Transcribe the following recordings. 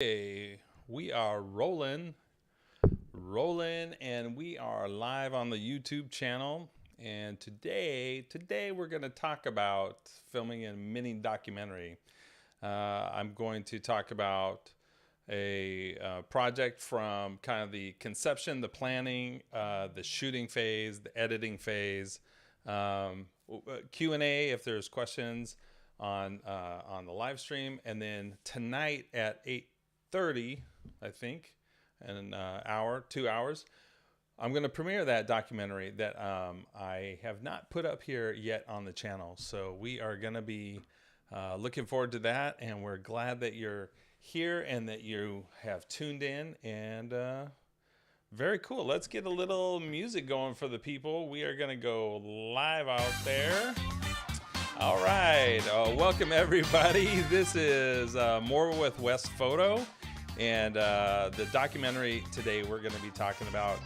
Hey, we are rolling, and we are live on the YouTube channel. And today we're going to talk about filming a mini documentary. I'm going to talk about a project from kind of the conception, the planning, the shooting phase, the editing phase, Q&A if there's questions on the live stream, and then tonight at 8:30, I think, in an hour, 2 hours, I'm going to premiere that documentary that I have not put up here yet on the channel. So we are going to be looking forward to that, and we're glad that you're here and that you have tuned in. And very cool. Let's get a little music going for the people. We are going to go live out there. All right. Welcome, everybody. This is More with West Photo. And the documentary today we're going to be talking about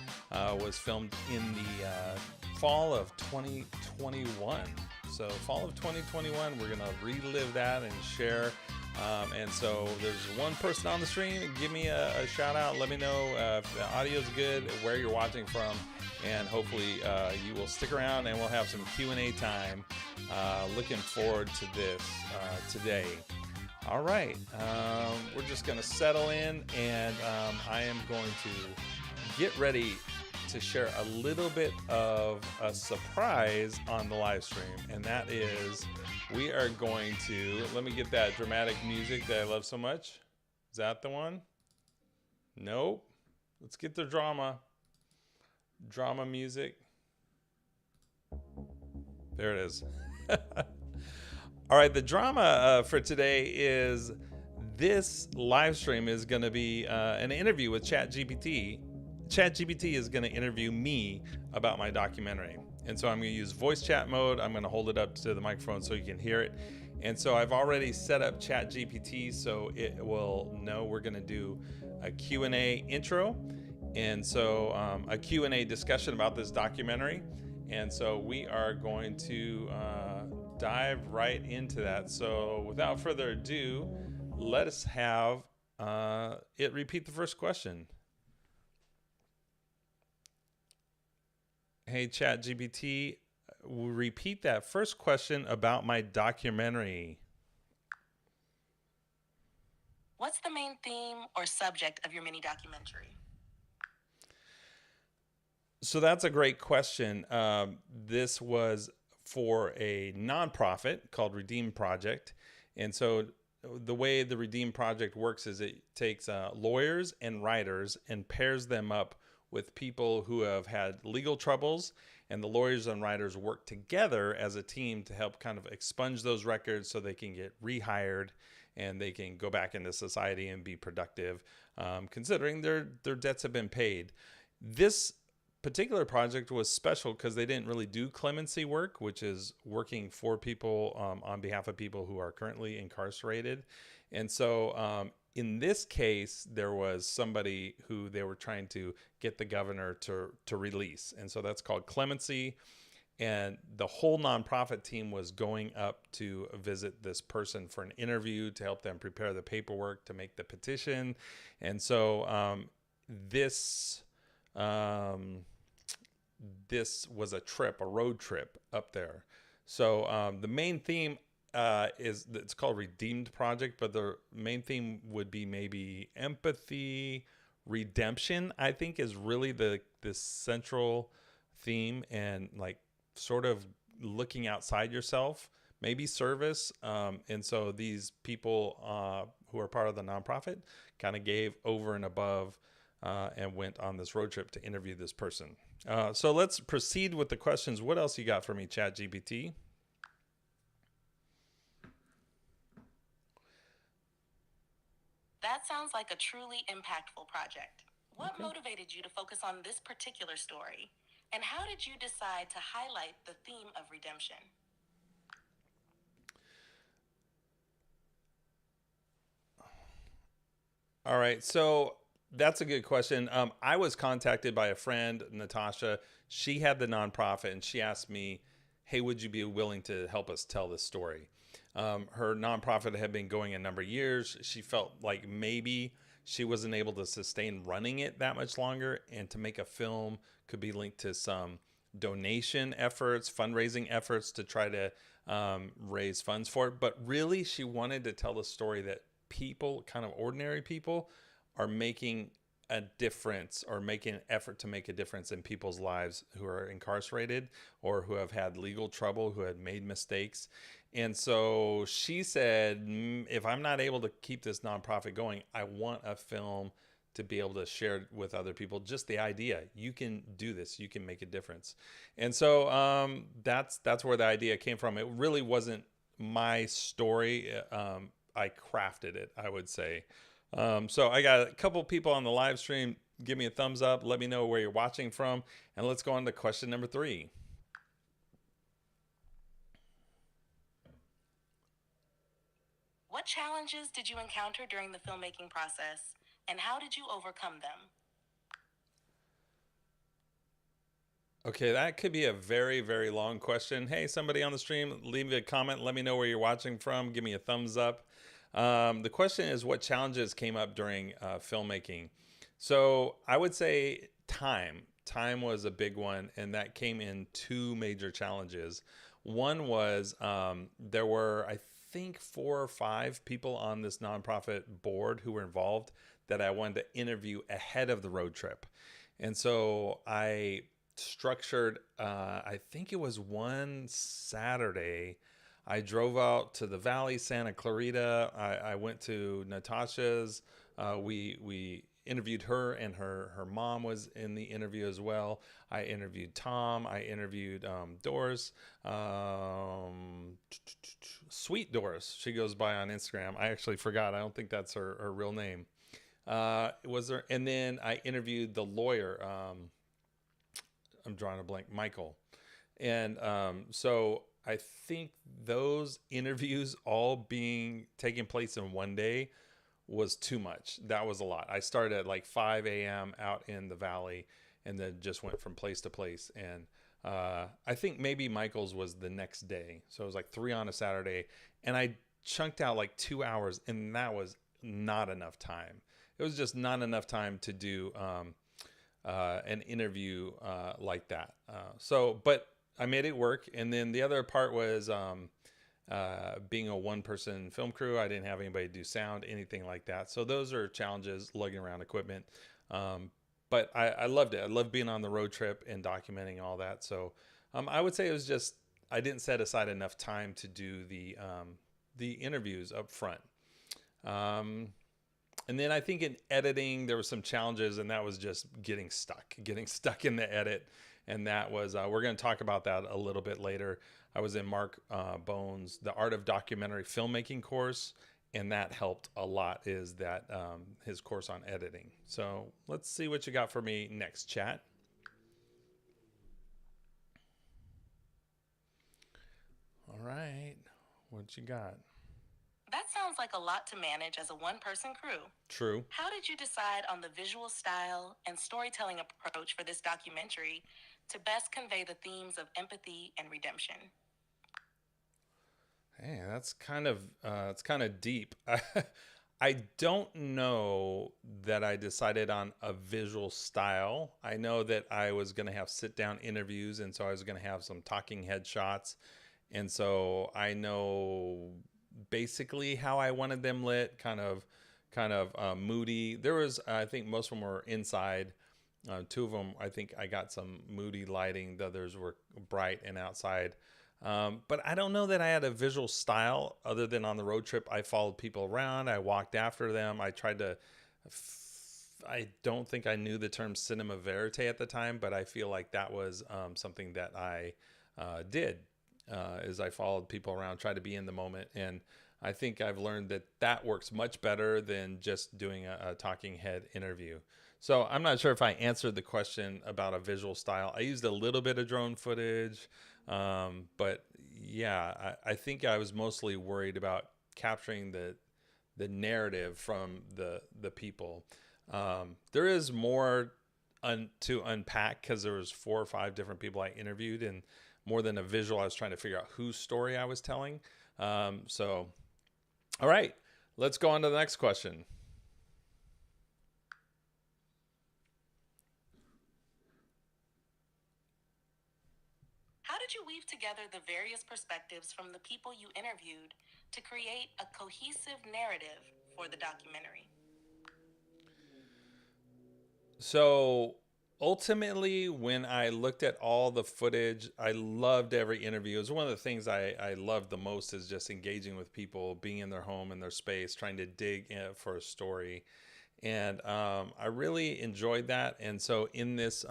was filmed in the fall of 2021. So fall of 2021, we're going to relive that and share. And so there's one person on the stream. Give me a shout out. Let me know if the audio's good, where you're watching from. And hopefully you will stick around and we'll have some Q&A time. Looking forward to this today. All right, we're just going to settle in, and I am going to get ready to share a little bit of a surprise on the live stream, and that is we are going to, let me get that dramatic music that I love so much. Is that the one? Nope. Let's get the drama music. There it is. All right, the drama for today is this live stream is going to be an interview with ChatGPT. ChatGPT is going to interview me about my documentary. And so I'm going to use voice chat mode. I'm going to hold it up to the microphone so you can hear it. And so I've already set up ChatGPT so it will know we're going to do a Q&A intro. And so a Q&A discussion about this documentary. And so we are going to dive right into that. So without further ado, let us have it repeat the first question. Hey, ChatGPT, repeat that first question about my documentary. What's the main theme or subject of your mini documentary? So that's a great question. This was for a nonprofit called Redeem Project. And so the way the Redeem Project works is it takes lawyers and writers and pairs them up with people who have had legal troubles, and the lawyers and writers work together as a team to help kind of expunge those records so they can get rehired and they can go back into society and be productive, considering their debts have been paid. This particular project was special because they didn't really do clemency work, which is working for people on behalf of people who are currently incarcerated. And so in this case, there was somebody who they were trying to get the governor to release. And so that's called clemency. And the whole nonprofit team was going up to visit this person for an interview to help them prepare the paperwork to make the petition. And so this was a road trip up there. So the main theme it's called Redeemed Project, but the main theme would be maybe empathy, redemption, I think is really this central theme, and like sort of looking outside yourself, maybe service. And so these people who are part of the nonprofit kind of gave over and above and went on this road trip to interview this person. So let's proceed with the questions. What else you got for me, ChatGPT? That sounds like a truly impactful project. What Okay. motivated you to focus on this particular story? And how did you decide to highlight the theme of redemption? All right. So that's a good question. I was contacted by a friend, Natasha. She had the nonprofit, and she asked me, hey, would you be willing to help us tell this story? Her nonprofit had been going a number of years. She felt like maybe she wasn't able to sustain running it that much longer, and to make a film could be linked to some donation efforts, fundraising efforts to try to raise funds for it. But really, she wanted to tell the story that people, kind of ordinary people, are making a difference or making an effort to make a difference in people's lives who are incarcerated or who have had legal trouble, who had made mistakes. And so she said, if I'm not able to keep this nonprofit going, I want a film to be able to share it with other people. Just the idea, you can do this, you can make a difference. And so that's where the idea came from. It really wasn't my story. I crafted it, I would say. So I got a couple people on the live stream. Give me a thumbs up. Let me know where you're watching from. And let's go on to question number 3. What challenges did you encounter during the filmmaking process, and how did you overcome them? Okay, that could be a very, very long question. Hey, somebody on the stream, leave me a comment. Let me know where you're watching from. Give me a thumbs up. The question is, what challenges came up during filmmaking? So I would say time. Time was a big one, and that came in 2 major challenges. One was there were, I think, 4 or 5 people on this nonprofit board who were involved that I wanted to interview ahead of the road trip. And so I structured, I think it was one Saturday, I drove out to the Valley, Santa Clarita. I went to Natasha's. We interviewed her, and her mom was in the interview as well. I interviewed Tom. I interviewed Doris, Sweet Doris. She goes by on Instagram. I actually forgot. I don't think that's her real name. Was there? And then I interviewed the lawyer. I'm drawing a blank. Michael, and so I think those interviews all being taking place in one day was too much. That was a lot. I started at like 5 a.m. out in the Valley, and then just went from place to place. And I think maybe Michael's was the next day. So it was like 3 on a Saturday, and I chunked out like 2 hours, and that was not enough time. It was just not enough time to do an interview like that. But I made it work. And then the other part was being a 1-person film crew. I didn't have anybody do sound, anything like that. So those are challenges, lugging around equipment. But I loved it. I loved being on the road trip and documenting all that. So I would say it was just, I didn't set aside enough time to do the interviews up front. And then I think in editing, there were some challenges, and that was just getting stuck in the edit. And that was, we're going to talk about that a little bit later. I was in Mark Bones' The Art of Documentary Filmmaking course, and that helped a lot, is that his course on editing. So let's see what you got for me next, chat. All right, what you got? That sounds like a lot to manage as a 1-person crew. True. How did you decide on the visual style and storytelling approach for this documentary to best convey the themes of empathy and redemption? Hey, that's kind of it's kind of deep. I don't know that I decided on a visual style. I know that I was going to have sit down interviews, and so I was going to have some talking head shots. And so I know basically how I wanted them lit, kind of moody. There was, I think most of them were inside. 2 of them, I think I got some moody lighting. The others were bright and outside. But I don't know that I had a visual style other than on the road trip. I followed people around. I walked after them. I tried to, I don't think I knew the term cinema verite at the time, but I feel like that was something that I did. Is I followed people around, tried to be in the moment. And I think I've learned that that works much better than just doing a talking head interview. So I'm not sure if I answered the question about a visual style. I used a little bit of drone footage, but yeah, I think I was mostly worried about capturing the narrative from the people. There is more to unpack, because there was 4 or 5 different people I interviewed, and more than a visual, I was trying to figure out whose story I was telling. So, all right, let's go on to the next question. How did you weave together the various perspectives from the people you interviewed to create a cohesive narrative for the documentary? So ultimately, when I looked at all the footage, I loved every interview. It was one of the things I loved the most is just engaging with people, being in their home, in their space, trying to dig in for a story. And I really enjoyed that. And so in this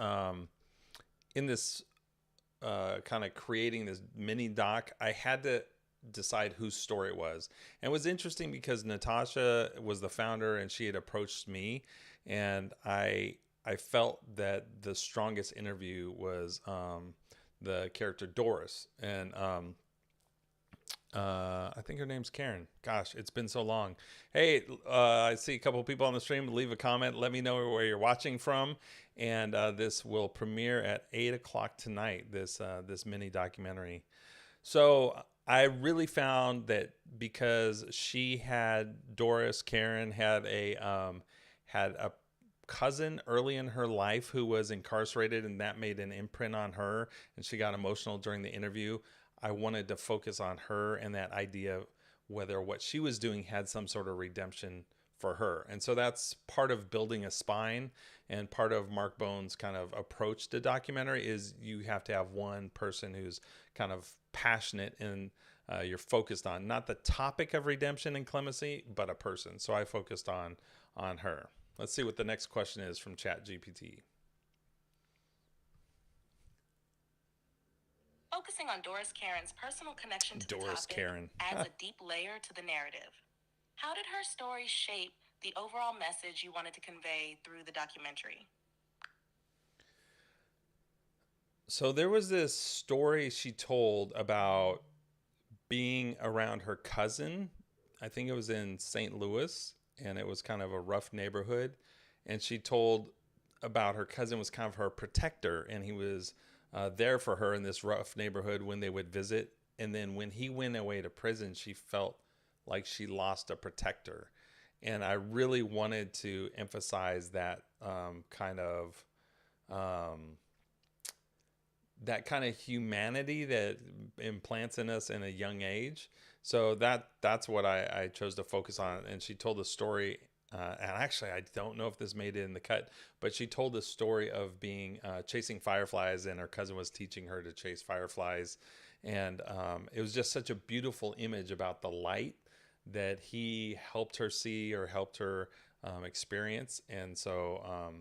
kind of creating this mini doc, I had to decide whose story it was. And it was interesting because Natasha was the founder and she had approached me, and I felt that the strongest interview was the character Doris, and I think her name's Karen. Gosh, it's been so long. Hey, I see a couple of people on the stream. Leave a comment. Let me know where you're watching from. And this will premiere at 8 o'clock tonight. This mini documentary. So I really found that because Karen had a cousin early in her life who was incarcerated, and that made an imprint on her, and she got emotional during the interview. I wanted to focus on her and that idea of whether what she was doing had some sort of redemption for her. And so that's part of building a spine, and part of Mark Bone's kind of approach to documentary is you have to have one person who's kind of passionate and you're focused on not the topic of redemption and clemency, but a person. So I focused on her. Let's see what the next question is from ChatGPT. Focusing on Doris Karen's personal connection to the topic Karen adds a deep layer to the narrative. How did her story shape the overall message you wanted to convey through the documentary? So there was this story she told about being around her cousin. I think it was in St. Louis, and it was kind of a rough neighborhood. And she told about her cousin was kind of her protector, and he was there for her in this rough neighborhood when they would visit. And then when he went away to prison, she felt like she lost a protector. And I really wanted to emphasize that that kind of humanity that implants in us in a young age. So that's what I chose to focus on. And she told the story, and actually I don't know if this made it in the cut, but she told the story of being chasing fireflies, and her cousin was teaching her to chase fireflies. And it was just such a beautiful image about the light that he helped her see or helped her experience. And so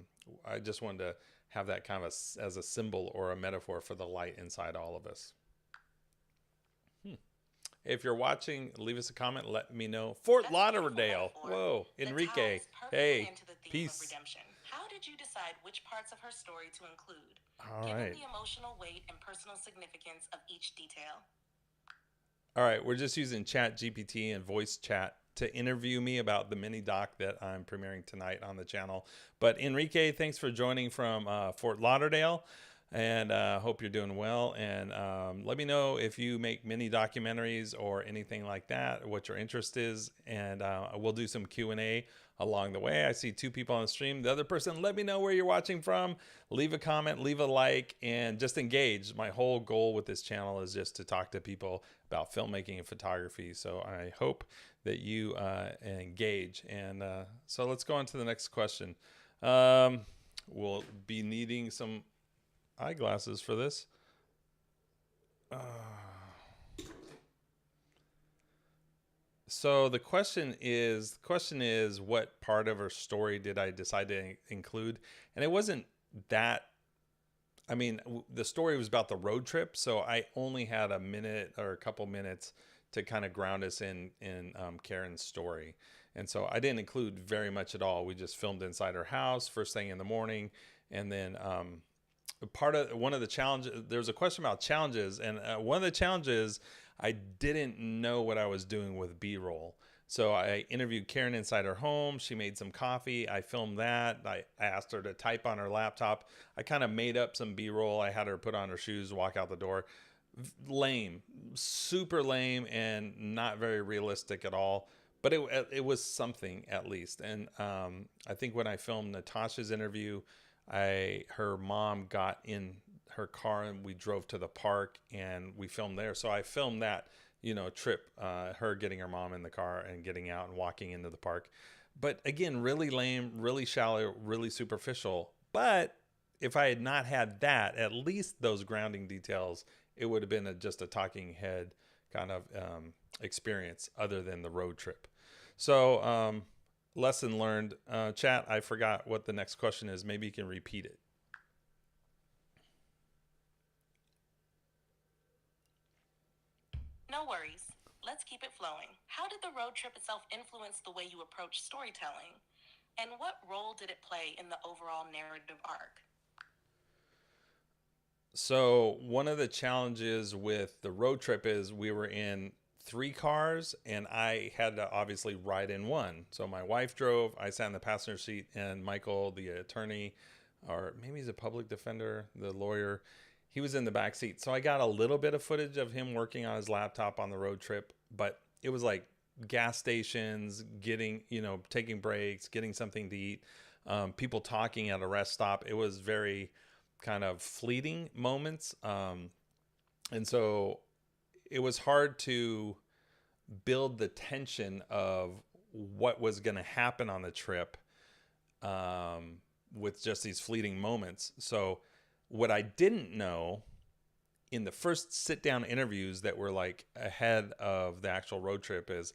I just wanted to have that kind of as a symbol or a metaphor for the light inside all of us. If you're watching, leave us a comment. Let me know. Fort Lauderdale. Whoa, Enrique. Hey, peace. How did you decide which parts of her story to include, given the emotional weight and personal significance of each detail? All right, we're just using ChatGPT and voice chat to interview me about the mini doc that I'm premiering tonight on the channel. But Enrique, thanks for joining from Fort Lauderdale, and hope you're doing well. And let me know if you make mini documentaries or anything like that, what your interest is, and we'll do some Q&A along the way. I see 2 people on the stream. The other person, let me know where you're watching from. Leave a comment, leave a like, and just engage. My whole goal with this channel is just to talk to people about filmmaking and photography. So I hope that you engage. And so let's go on to the next question. We'll be needing some eyeglasses for this. So the question is, what part of her story did I decide to include? And it wasn't that. I mean, the story was about the road trip, so I only had a minute or a couple minutes to kind of ground us in Karen's story. And so I didn't include very much at all. We just filmed inside her house first thing in the morning. And then one of the challenges, there's a question about challenges. And one of the challenges, I didn't know what I was doing with B-roll. So I interviewed Karen inside her home. She made some coffee. I filmed that. I asked her to type on her laptop. I kind of made up some B-roll. I had her put on her shoes, walk out the door. Lame, super lame, and not very realistic at all. But it was something at least. And I think when I filmed Natasha's interview, I her mom got in her car and we drove to the park and we filmed there. So I filmed that, trip, her getting her mom in the car and getting out and walking into the park. But again, really lame, really shallow, really superficial. But if I had not had that, at least those grounding details, it would have been just a talking head kind of experience other than the road trip. So, lesson learned. Chat, I forgot what the next question is. Maybe you can repeat it. No worries. Let's keep it flowing. How did the road trip itself influence the way you approach storytelling? And what role did it play in the overall narrative arc? So, one of the challenges with the road trip is we were in three cars and I had to obviously ride in one. So, my wife drove, I sat in the passenger seat, and Michael, the attorney, or maybe he's a public defender, the lawyer, he was in the back seat. So, I got a little bit of footage of him working on his laptop on the road trip, but it was like gas stations, getting, taking breaks, getting something to eat, people talking at a rest stop. It was very kind of fleeting moments. And so it was hard to build the tension of what was going to happen on the trip with just these fleeting moments. So what I didn't know in the first sit down interviews that were like ahead of the actual road trip is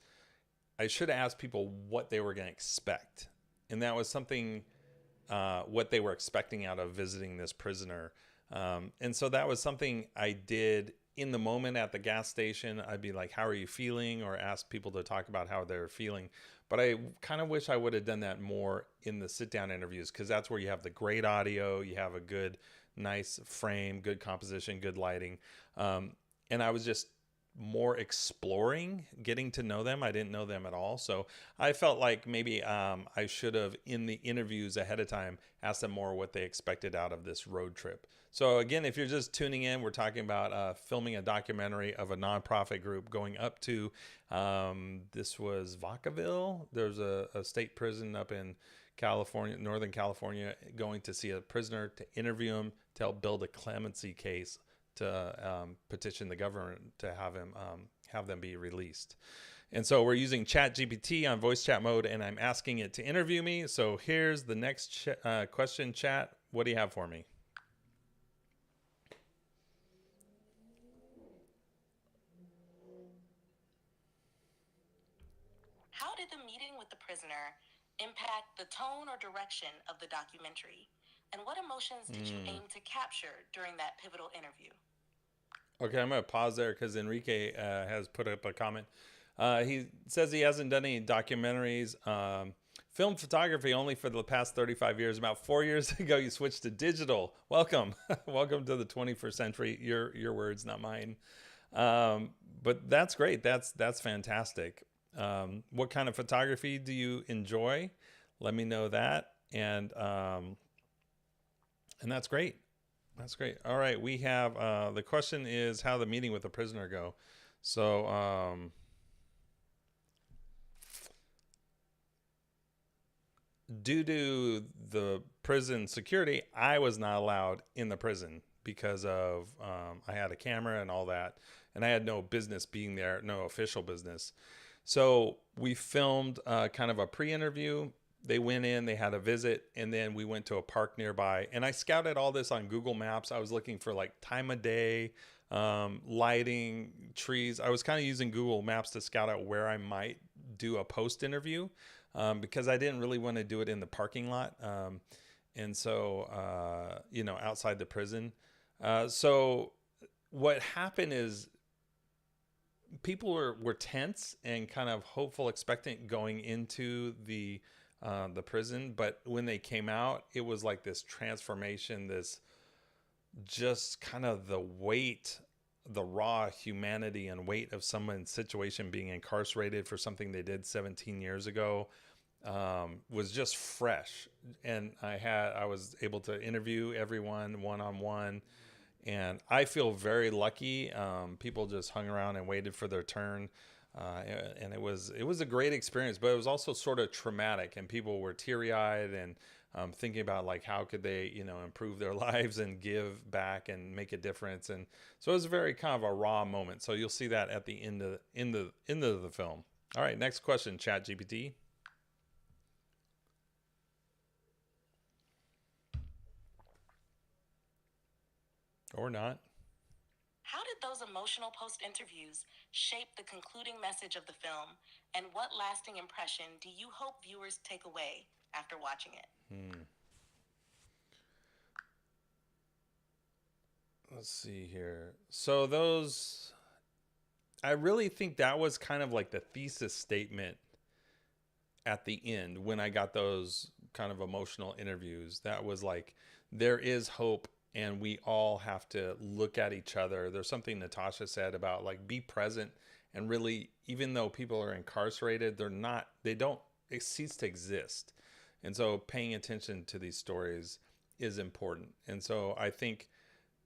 I should have asked people what they were going to expect. And that was something, what they were expecting out of visiting this prisoner. And so that was something I did in the moment at the gas station. I'd be like, how are you feeling? Or ask people to talk about how they're feeling. But I kind of wish I would have done that more in the sit down interviews, because that's where you have the great audio, you have a good, nice frame, good composition, good lighting. And I was just more exploring, getting to know them. I didn't know them at all. So I felt like maybe I should have, in the interviews ahead of time, asked them more what they expected out of this road trip. So again, if you're just tuning in, we're talking about filming a documentary of a nonprofit group going up to, this was Vacaville. There's a state prison up in California, Northern California, going to see a prisoner to interview him to help build a clemency case to petition the government to have them be released. And so we're using ChatGPT on voice chat mode, and I'm asking it to interview me. So here's the next question, chat. What do you have for me? How did the meeting with the prisoner impact the tone or direction of the documentary? And what emotions did you aim to capture during that pivotal interview? Okay, I'm going to pause there because Enrique has put up a comment. He says he hasn't done any documentaries. Film photography only for the past 35 years. About 4 years ago, you switched to digital. Welcome. Welcome to the 21st century. Your words, not mine. But that's great. That's fantastic. What kind of photography do you enjoy? Let me know that. And that's great. That's great. All right. We have, the question is how the meeting with the prisoner go. So, due to the prison security, I was not allowed in the prison because of, I had a camera and all that, and I had no business being there, no official business. So we filmed kind of a pre-interview. They went in, they had a visit, and then we went to a park nearby. And I scouted all this on Google Maps. I was looking for like time of day, lighting, trees. I was kind of using Google Maps to scout out where I might do a post interview, because I didn't really want to do it in the parking lot. And so, outside the prison. So what happened is people were tense and kind of hopeful, expectant going into the prison, but when they came out, it was like this transformation, this just kind of the weight, the raw humanity and weight of someone's situation being incarcerated for something they did 17 years ago, was just fresh. And I was able to interview everyone one-on-one, and I feel very lucky. People just hung around and waited for their turn. And it was a great experience, but it was also sort of traumatic, and people were teary eyed and thinking about like how could they improve their lives and give back and make a difference. And so it was very kind of a raw moment. So you'll see that at the end of the film. All right, next question, ChatGPT. Or not. How did those emotional post interviews shape the concluding message of the film, and what lasting impression do you hope viewers take away after watching it? Let's see here. So those, I really think that was kind of like the thesis statement at the end when I got those kind of emotional interviews. That was like, there is hope, and we all have to look at each other. There's something Natasha said about like be present, and really, even though people are incarcerated, they don't cease to exist. And so paying attention to these stories is important. And so I think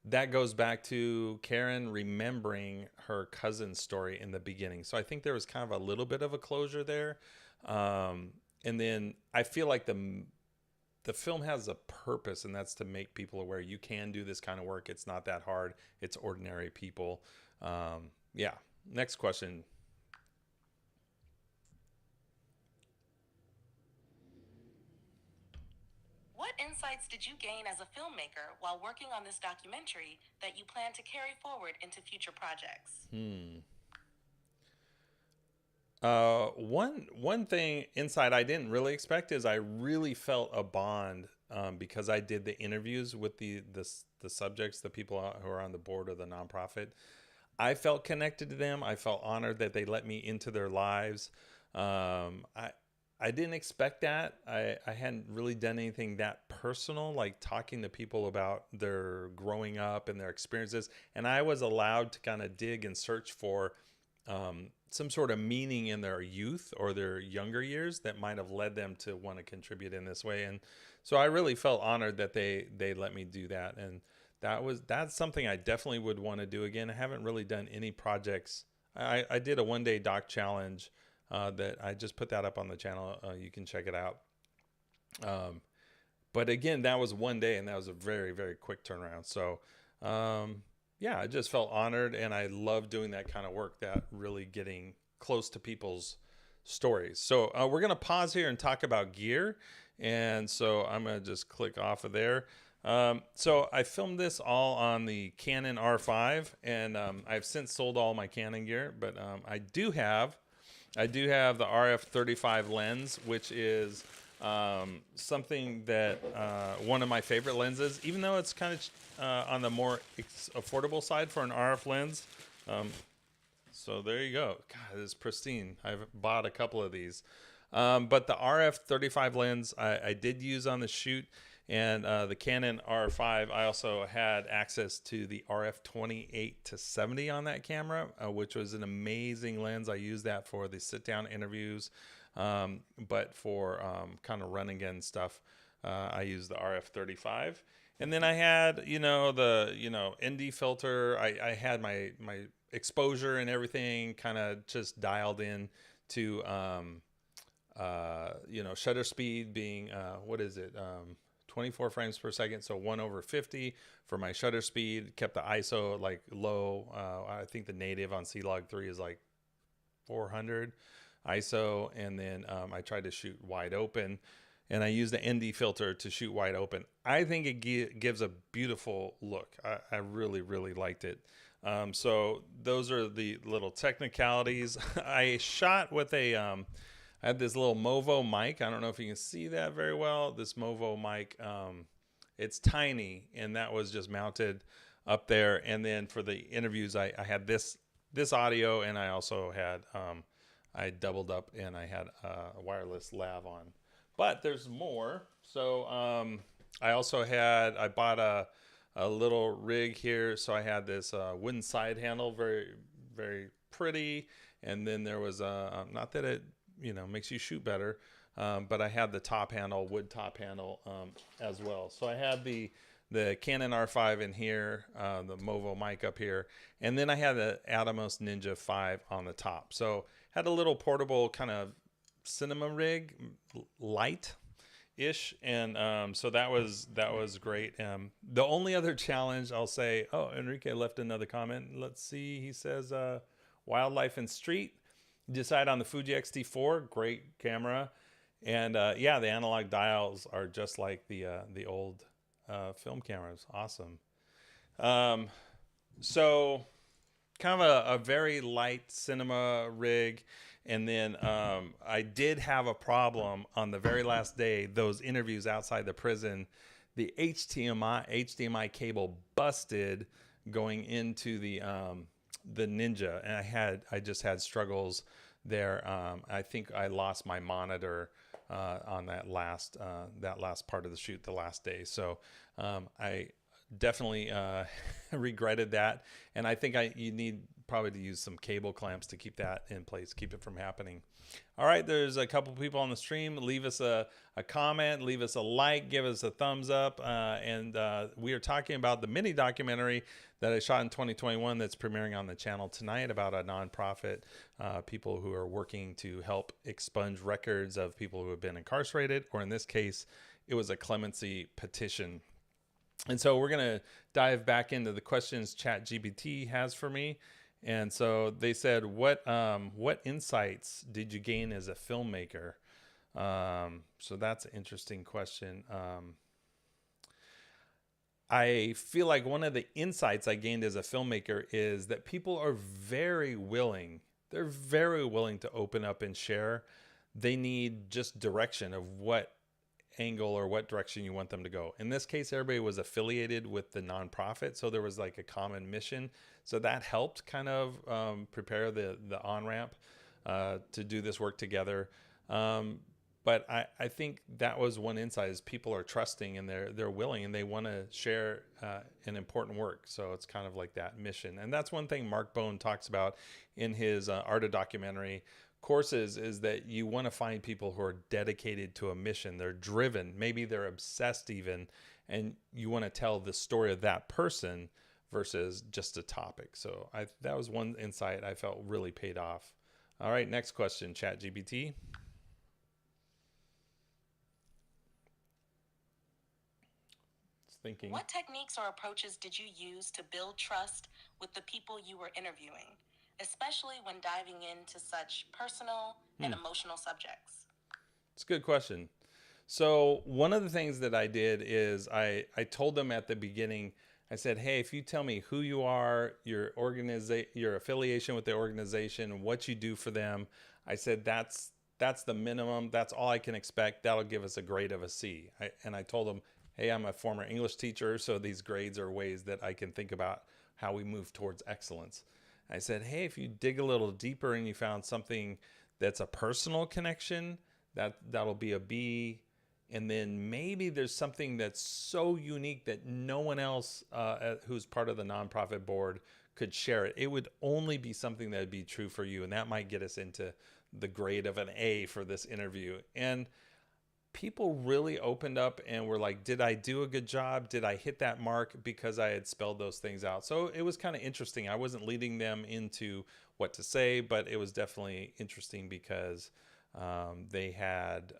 that goes back to Karen remembering her cousin's story in the beginning. So I think there was kind of a little bit of a closure there. And then I feel like the film has a purpose, and that's to make people aware you can do this kind of work. It's not that hard. It's ordinary people. Yeah. Next question. What insights did you gain as a filmmaker while working on this documentary that you plan to carry forward into future projects? One thing inside I didn't really expect is I really felt a bond because I did the interviews with the subjects, the people who are on the board of the nonprofit. I felt connected to them. I felt honored that they let me into their lives. I didn't expect that. I hadn't really done anything that personal, like talking to people about their growing up and their experiences. And I was allowed to kind of dig and search for some sort of meaning in their youth or their younger years that might have led them to want to contribute in this way. And so I really felt honored that they let me do that. And that's something I definitely would want to do again. I haven't really done any projects. I did a 1-day doc challenge that I just put that up on the channel. You can check it out. But again, that was 1 day, and that was a very, very quick turnaround. So yeah, I just felt honored, and I love doing that kind of work, that really getting close to people's stories. So we're going to pause here and talk about gear. And so I'm going to just click off of there. So I filmed this all on the Canon R5, and I've since sold all my Canon gear, but I do have the RF35 lens, which is something that one of my favorite lenses, even though it's kind of on the more affordable side for an RF lens. So there you go. God, it's pristine. I've bought a couple of these. But the RF35 lens I did use on the shoot, and the Canon R5, I also had access to the RF28-70 on that camera, which was an amazing lens. I used that for the sit-down interviews, but for kind of run-and-gun stuff, I used the RF35. And then I had, the, ND filter. I had my exposure and everything kind of just dialed in to, shutter speed being, 24 frames per second, so 1/50 for my shutter speed. Kept the ISO like low. I think the native on C-Log3 is like 400 ISO, and then I tried to shoot wide open, and I used the ND filter to shoot wide open. I think it gives a beautiful look. I really, really liked it. So those are the little technicalities. I shot with I had this little Movo mic. I don't know if you can see that very well. This Movo mic, it's tiny, and that was just mounted up there. And then for the interviews, I had this audio, and I also had I doubled up, and I had a wireless lav on. But there's more. So I bought a little rig here. So I had this wooden side handle, very, very pretty. And then there was not that it makes you shoot better, but I had the top handle, wood top handle as well. So I had the the Canon R5 in here, the Movo mic up here, and then I had the Atomos Ninja 5 on the top. So had a little portable kind of cinema rig, light ish, and so that was great. The only other challenge I'll say, oh, Enrique left another comment. Let's see, he says wildlife and street. Decide on the Fuji X-T4, great camera, and yeah, the analog dials are just like the old film cameras. Awesome. So kind of a very light cinema rig. And then I did have a problem on the very last day, those interviews outside the prison. The HDMI cable busted going into the Ninja, and I just had struggles there. I think I lost my monitor on that last part of the shoot, the last day. So I definitely regretted that, and I think you need probably to use some cable clamps to keep that in place, keep it from happening. All right, there's a couple people on the stream. Leave us a comment, leave us a like, give us a thumbs up, and we are talking about the mini documentary that I shot in 2021 that's premiering on the channel tonight about a nonprofit, people who are working to help expunge records of people who have been incarcerated, or in this case, it was a clemency petition. And so we're going to dive back into the questions ChatGPT has for me. And so they said, what insights did you gain as a filmmaker? So that's an interesting question. I feel like one of the insights I gained as a filmmaker is that people are very willing. They're very willing to open up and share. They need just direction of what angle or what direction you want them to go. In this case, everybody was affiliated with the nonprofit, so there was like a common mission. So that helped kind of prepare the on-ramp to do this work together. But I think that was one insight, is people are trusting and they're willing and they want to share an important work. So it's kind of like that mission. And that's one thing Mark Bone talks about in his Art of Documentary courses, is that you want to find people who are dedicated to a mission. They're driven, maybe they're obsessed even, and you want to tell the story of that person versus just a topic. So that was one insight I felt really paid off. All right, next question, ChatGPT. Thinking. What techniques or approaches did you use to build trust with the people you were interviewing, especially when diving into such personal and emotional subjects? It's a good question. So one of the things that I did is I told them at the beginning, I said, hey, if you tell me who you are, your affiliation with the organization, what you do for them, I said, that's the minimum. That's all I can expect. That'll give us a grade of a C. And I told them, hey, I'm a former English teacher, so these grades are ways that I can think about how we move towards excellence. I said, hey, if you dig a little deeper and you found something that's a personal connection, that'll be a B. And then maybe there's something that's so unique that no one else who's part of the nonprofit board could share it. It would only be something that would be true for you, and that might get us into the grade of an A for this interview. And people really opened up and were like, did I do a good job? Did I hit that mark? Because I had spelled those things out. So it was kind of interesting. I wasn't leading them into what to say, but it was definitely interesting because they had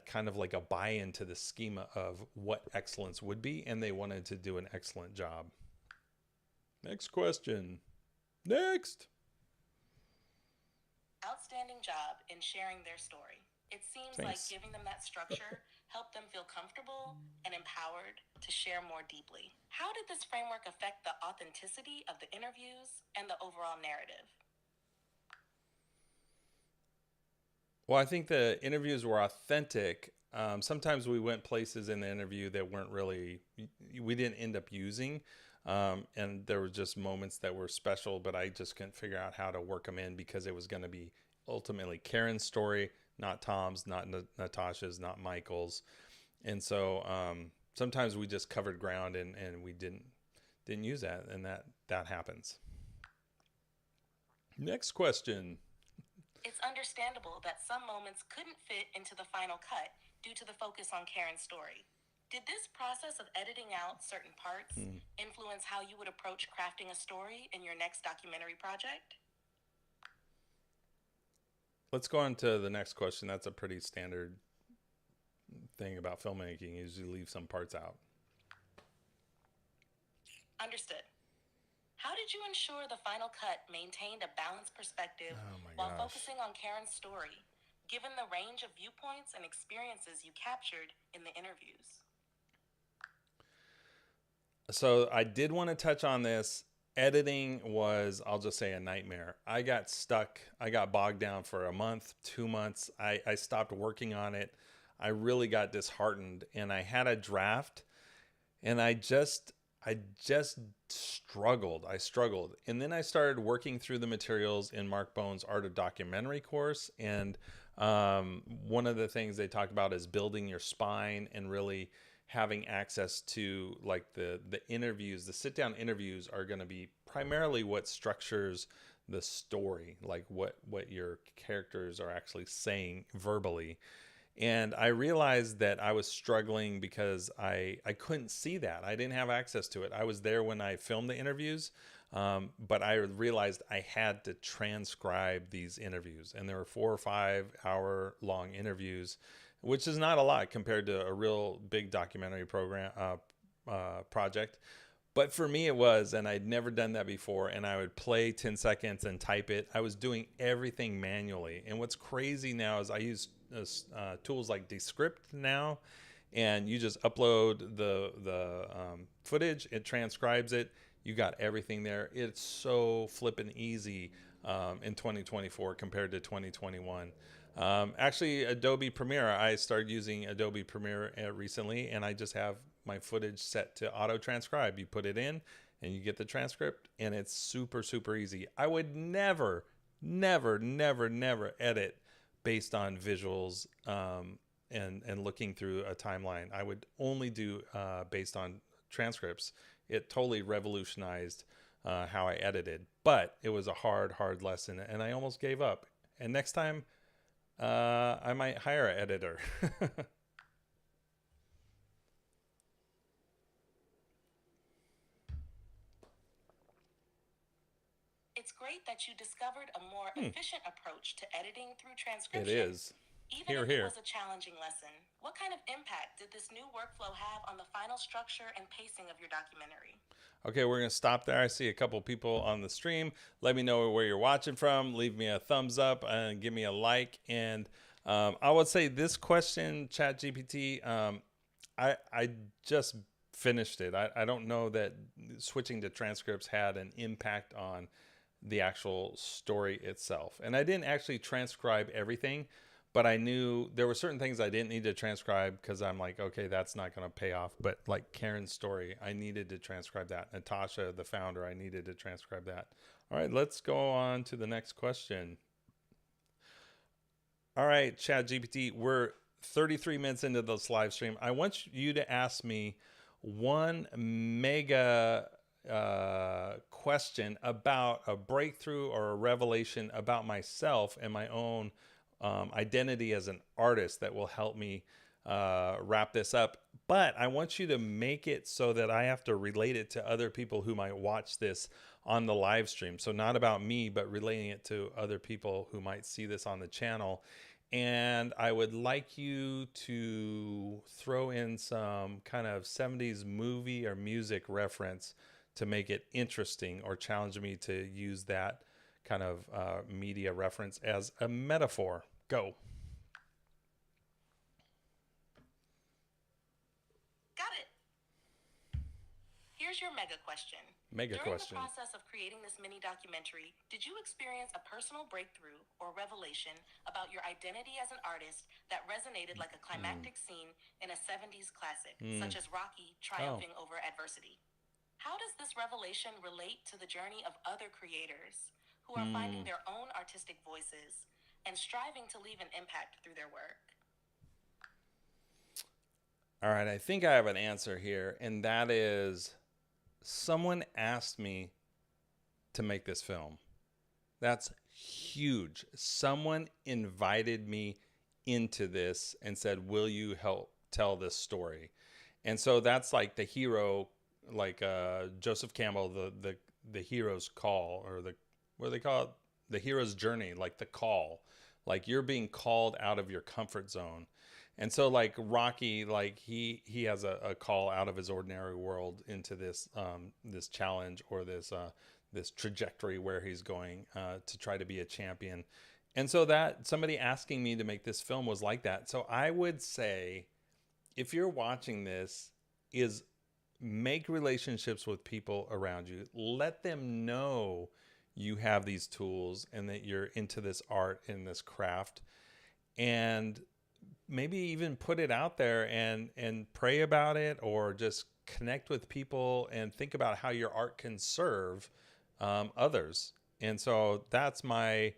kind of like a buy-in to the schema of what excellence would be, and they wanted to do an excellent job. Next question. Next. Outstanding job in sharing their story. It seems Thanks. like giving them that structure helped them feel comfortable and empowered to share more deeply. How did this framework affect the authenticity of the interviews and the overall narrative? Well, I think the interviews were authentic. Sometimes we went places in the interview that we didn't end up using. And there were just moments that were special, but I just couldn't figure out how to work them in because it was going to be ultimately Karen's story, not Tom's, not Natasha's, not Michael's. And so sometimes we just covered ground and we didn't use that, and that happens. Next question. It's understandable that some moments couldn't fit into the final cut due to the focus on Karen's story. Did this process of editing out certain parts Hmm. influence how you would approach crafting a story in your next documentary project? Let's go on to the next question. That's a pretty standard thing about filmmaking, is you leave some parts out. Understood. How did you ensure the final cut maintained a balanced perspective Oh my while gosh. focusing on Karen's story, given the range of viewpoints and experiences you captured in the interviews? So I did want to touch on this. Editing was, I'll just say, a nightmare. I got stuck. I got bogged down for a month, 2 months. I stopped working on it. I really got disheartened, and I had a draft, and I just struggled. I struggled. And then I started working through the materials in Mark Bone's Art of Documentary course. And one of the things they talk about is building your spine and really having access to, like, the interviews. The sit down interviews are going to be primarily what structures the story, like what your characters are actually saying verbally. And I realized that I was struggling because I couldn't see that. I didn't have access to it. I was there when I filmed the interviews, but I realized I had to transcribe these interviews. And there were 4 or 5 hour long interviews, which is not a lot compared to a real big documentary project. But for me, it was, and I'd never done that before. And I would play 10 seconds and type it. I was doing everything manually. And what's crazy now is I use tools like Descript now, and you just upload the footage. It transcribes it. You got everything there. It's so flippin' easy in 2024 compared to 2021. Actually, Adobe Premiere. I started using Adobe Premiere recently, and I just have my footage set to auto transcribe. You put it in, and you get the transcript, and it's super, super easy. I would never, never, never, never edit based on visuals and looking through a timeline. I would only do based on transcripts. It totally revolutionized how I edited, but it was a hard, hard lesson, and I almost gave up. And next time, I might hire an editor. It's great that you discovered a more efficient approach to editing through It transcription. is. Even Here, if it here. was a challenging lesson, what kind of impact did this new workflow have on the final structure and pacing of your documentary? Okay, we're going to stop there. I see a couple people on the stream. Let me know where you're watching from. Leave me a thumbs up and give me a like. And I would say this question, ChatGPT, I just finished it. I don't know that switching to transcripts had an impact on the actual story itself. And I didn't actually transcribe everything, but I knew there were certain things I didn't need to transcribe because I'm like, okay, that's not going to pay off. But like Karen's story, I needed to transcribe that. Natasha, the founder, I needed to transcribe that. All right, let's go on to the next question. All right, ChatGPT, we're 33 minutes into this live stream. I want you to ask me one mega question about a breakthrough or a revelation about myself and my own identity as an artist that will help me wrap this up. But I want you to make it so that I have to relate it to other people who might watch this on the live stream. So not about me, but relating it to other people who might see this on the channel. And I would like you to throw in some kind of 70s movie or music reference to make it interesting, or challenge me to use that kind of media reference as a metaphor. Go. Got it. Here's your mega question. Mega During question. the process of creating this mini documentary, did you experience a personal breakthrough or revelation about your identity as an artist that resonated like a climactic scene in a 70s classic, such as Rocky triumphing over adversity? How does this revelation relate to the journey of other creators who are finding their own artistic voices and striving to leave an impact through their work? All right, I think I have an answer here, and that is someone asked me to make this film. That's huge. Someone invited me into this and said, "Will you help tell this story?" And so that's like the hero, like Joseph Campbell, the hero's call, or the, what do they call it? The hero's journey, like the call, like you're being called out of your comfort zone. And so like Rocky, like he has a call out of his ordinary world into this this challenge, or this trajectory where he's going to try to be a champion. And so that somebody asking me to make this film was like that. So I would say, if you're watching this, is make relationships with people around you. Let them know you have these tools and that you're into this art and this craft, and maybe even put it out there and pray about it, or just connect with people and think about how your art can serve others. And so that's my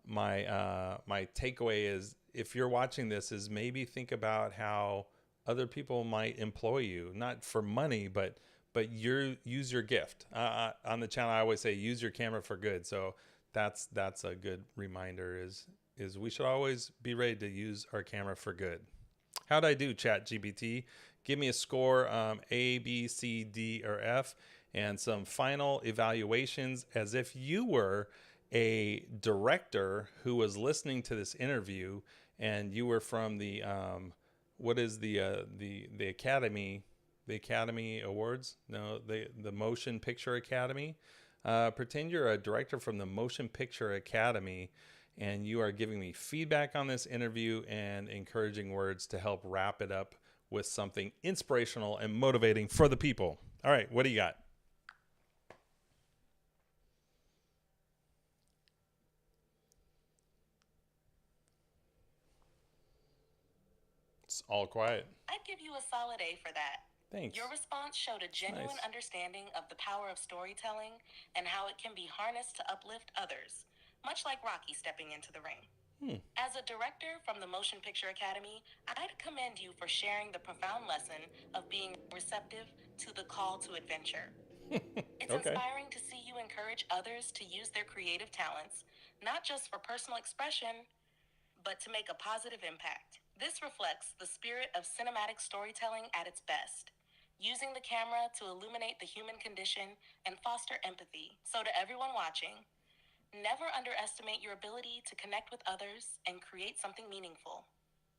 takeaway is, if you're watching this, is maybe think about how other people might employ you, not for money, but use your gift. On the channel, I always say, use your camera for good. So that's a good reminder, is we should always be ready to use our camera for good. How'd I do, ChatGPT? Give me a score, A, B, C, D, or F, and some final evaluations as if you were a director who was listening to this interview, and you were from the what is the Academy, the Academy Awards? No, the Motion Picture Academy. Pretend you're a director from the Motion Picture Academy, and you are giving me feedback on this interview and encouraging words to help wrap it up with something inspirational and motivating for the people. All right, what do you got? It's all quiet. I'd give you a solid A for that. Thanks. Your response showed a genuine Nice. understanding of the power of storytelling and how it can be harnessed to uplift others, much like Rocky stepping into the ring. As a director from the Motion Picture Academy, I'd commend you for sharing the profound lesson of being receptive to the call to adventure. It's Okay. inspiring to see you encourage others to use their creative talents, not just for personal expression, but to make a positive impact. This reflects the spirit of cinematic storytelling at its best, using the camera to illuminate the human condition and foster empathy. So to everyone watching, never underestimate your ability to connect with others and create something meaningful.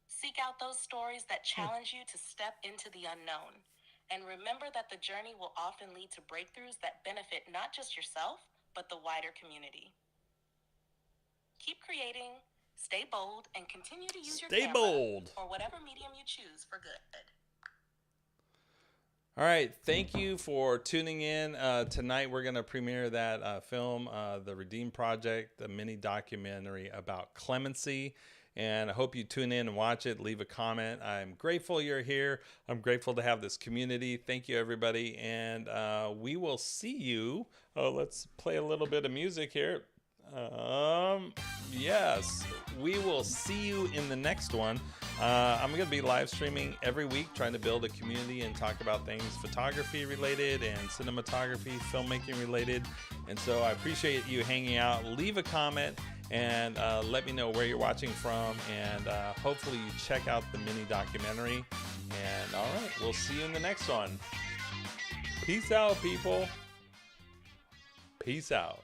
Seek out those stories that challenge you to step into the unknown. And remember that the journey will often lead to breakthroughs that benefit not just yourself, but the wider community. Keep creating, stay bold, and continue to use your Stay camera bold. or whatever medium you choose for good. All right. Thank you for tuning in. Tonight, we're going to premiere that film, The Redeem Project, the mini documentary about clemency. And I hope you tune in and watch it. Leave a comment. I'm grateful you're here. I'm grateful to have this community. Thank you, everybody. And we will see you. Oh, let's play a little bit of music here. Yes, we will see you in the next one. I'm going to be live streaming every week, trying to build a community and talk about things photography related and cinematography, filmmaking related. And so I appreciate you hanging out. Leave a comment and let me know where you're watching from. And hopefully you check out the mini documentary. And all right, we'll see you in the next one. Peace out, people. Peace out.